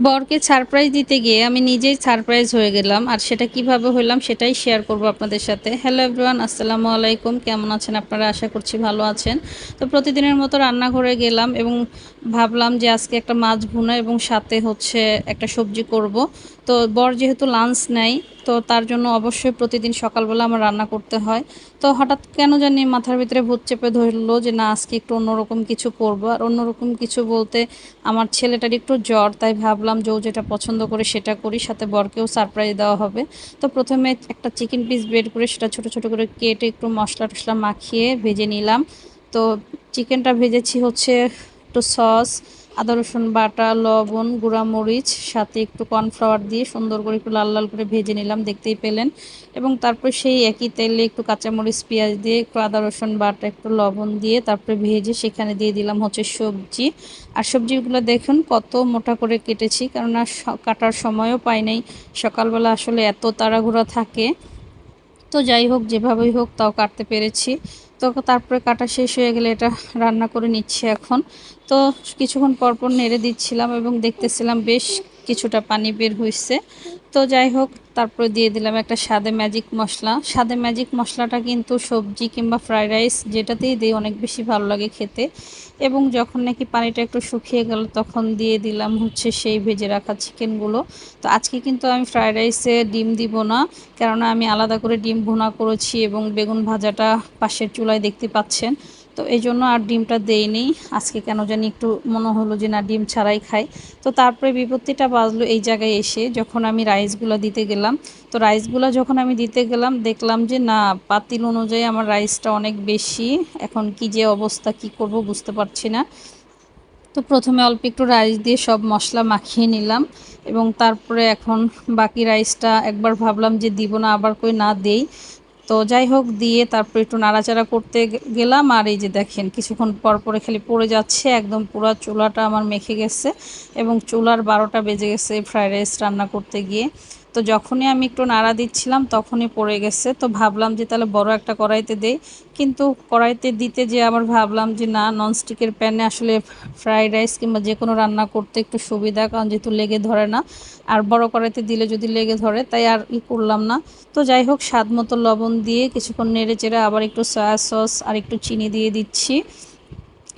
বরকে সারপ্রাইজ দিতে গিয়ে আমি নিজেই সারপ্রাইজ হয়ে গেলাম। আর সেটা কিভাবে হইলাম সেটাই শেয়ার করব আপনাদের সাথে। হ্যালো এভরিওয়ান, আসসালামু আলাইকুম। কেমন আছেন আপনারা? আশা করছি ভালো আছেন। তো প্রতিদিনের মতো রান্নাঘরে গেলাম এবং ভাবলাম যে আজকে একটা মাছ ভুনা এবং সাথে হচ্ছে একটা সবজি করব। তো বর যেহেতু লাঞ্চ নেয়, তো তার জন্য অবশ্যই প্রতিদিন সকালবেলা আমার রান্না করতে হয়। তো হঠাৎ কেন জানি মাথার ভিতরে ভূত চেপে ধরলো যে না, আজকে একটু অন্যরকম কিছু করব। আর অন্যরকম কিছু বলতে আমার ছেলেটার একটু জ্বর, তাই ভাবলাম যে ও যেটা পছন্দ করে সেটা করি, সাথে বরকেও সারপ্রাইজ দেওয়া হবে। তো প্রথমে একটা চিকেন পিস বের করে সেটা ছোট ছোট করে কেটে একটু মশলা টশলা মাখিয়ে ভেজে নিলাম। তো চিকেনটা ভেজেছি হচ্ছে একটু সস, আদা রসুন বাটা, লবণ, গুঁড়া মরিচ, সাথে একটু কর্নফ্লাওয়ার দিয়ে সুন্দর করে একটু লাল লাল করে ভেজে নিলাম, দেখতেই পেলেন। এবং তারপর সেই একই তেলে একটু কাঁচামরিচ পেঁয়াজ দিয়ে একটু আদা রসুন বাটা একটু লবণ দিয়ে তারপরে ভেজে সেখানে দিয়ে দিলাম হচ্ছে সবজি। আর সবজিগুলো দেখুন কত মোটা করে কেটেছি, কেননা কাটার সময়ও পাই নাই। সকালবেলা আসলে এত তাড়াহুড়া থাকে। তো যাই হোক, যেভাবেই হোক তাও কাটতে পেরেছি। তো তারপরে কাটা শেষ হয়ে গেলে এটা রান্না করে নিচ্ছি এখন। তো কিছুক্ষণ পরপর নেড়ে দিচ্ছিলাম এবং দেখতেছিলাম বেশ কিছুটা পানি বের হয়েছে। তো যাই হোক, তারপরে দিয়ে দিলাম একটা স্বাদে ম্যাজিক মশলা। স্বাদে ম্যাজিক মশলাটা কিন্তু সবজি কিংবা ফ্রাইড রাইস যেটাতেই দিই অনেক বেশি ভালো লাগে খেতে। এবং যখন নাকি পানিটা একটু শুকিয়ে গেল তখন দিয়ে দিলাম হচ্ছে সেই ভেজে রাখা চিকেনগুলো। তো আজকে কিন্তু আমি ফ্রাইড রাইসে ডিম দিব না, কেননা আমি আলাদা করে ডিম ভুনা করেছি এবং বেগুন ভাজাটা পাশের চুলায় দেখতে পাচ্ছেন। তো এই জন্য আর ডিমটা দেইনি। আজকে কেন জানি একটু মনে হলো যে না, ডিম ছাড়াই খাই। তো তারপরে বিপত্তিটা বাজলো এই জায়গায় এসে, যখন আমি রাইসগুলো দিতে গেলাম। তো রাইসগুলো যখন আমি দিতে গেলাম দেখলাম যে না, পাতিল অনুযায়ী আমার রাইসটা অনেক বেশি। এখন কি যে অবস্থা, কি করব বুঝতে পারছি না। তো প্রথমে অল্প একটু রাইস দিয়ে সব মশলা মাখিয়ে নিলাম এবং তারপরে এখন বাকি রাইসটা একবার ভাবলাম যে দিব না, আবার কই না দেই। তো যাই হোক, দিয়ে তারপর একটু নাড়াচাড়া করতে গেলাম। আর এই যে দেখেন কিছুক্ষণ পর পরে খালি পড়ে যাচ্ছে, একদম পুরো চুলাটা আমার মেখে গেছে এবং চুলার 12টা বেজে গেছে ফ্রাইড রাইস রান্না করতে গিয়ে। তো যখনই আমি একটু নাড়া দিচ্ছিলাম তখনই পড়ে গেছে। তো ভাবলাম যে তাহলে বড় একটা কড়াইতে দেই, কিন্তু কড়াইতে দিতে যে আবার ভাবলাম যে না, ননস্টিকের প্যানে আসলে ফ্রাইড রাইস কিংবা যে কোনো রান্না করতে একটু সুবিধা, কারণ যেহেতু লেগে ধরে না। আর বড় কড়াইতে দিলে যদি লেগে ধরে, তাই আর করলাম না। তো যাই হোক, স্বাদ মতো লবণ দিয়ে কিছুক্ষণ নেড়ে চেড়ে আবার একটু সয়া সস আর একটু চিনি দিয়ে দিচ্ছি।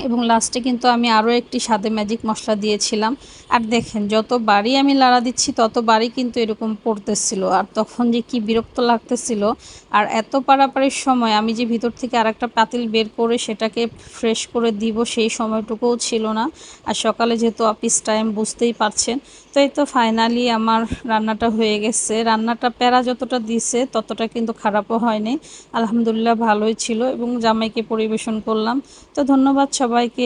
এবং লাস্টে কিন্তু আমি আরও একটি স্বাদে ম্যাজিক মশলা দিয়েছিলাম। আর দেখেন যতবারই আমি লাড়া দিচ্ছি ততবারই কিন্তু এরকম পড়তেছিল, আর তখন যে কি বিরক্ত লাগতেছিল। আর এত পাড়াপাড়ির সময় আমি যে ভিতর থেকে আরেকটা পাতিল বের করে সেটাকে ফ্রেশ করে দিব সেই সময়টুকুও ছিল না। আর সকালে যেহেতু অফিস টাইম, বুঝতেই পারছেন। তো এই তো ফাইনালি আমার রান্নাটা হয়ে গেছে। রান্নাটা প্যারা যতটা দিছে ততটা কিন্তু খারাপও হয়নি। আলহামদুলিল্লাহ ভালোই ছিল এবং জামাইকে পরিবেশন করলাম। তো ধন্যবাদ সবাইকে।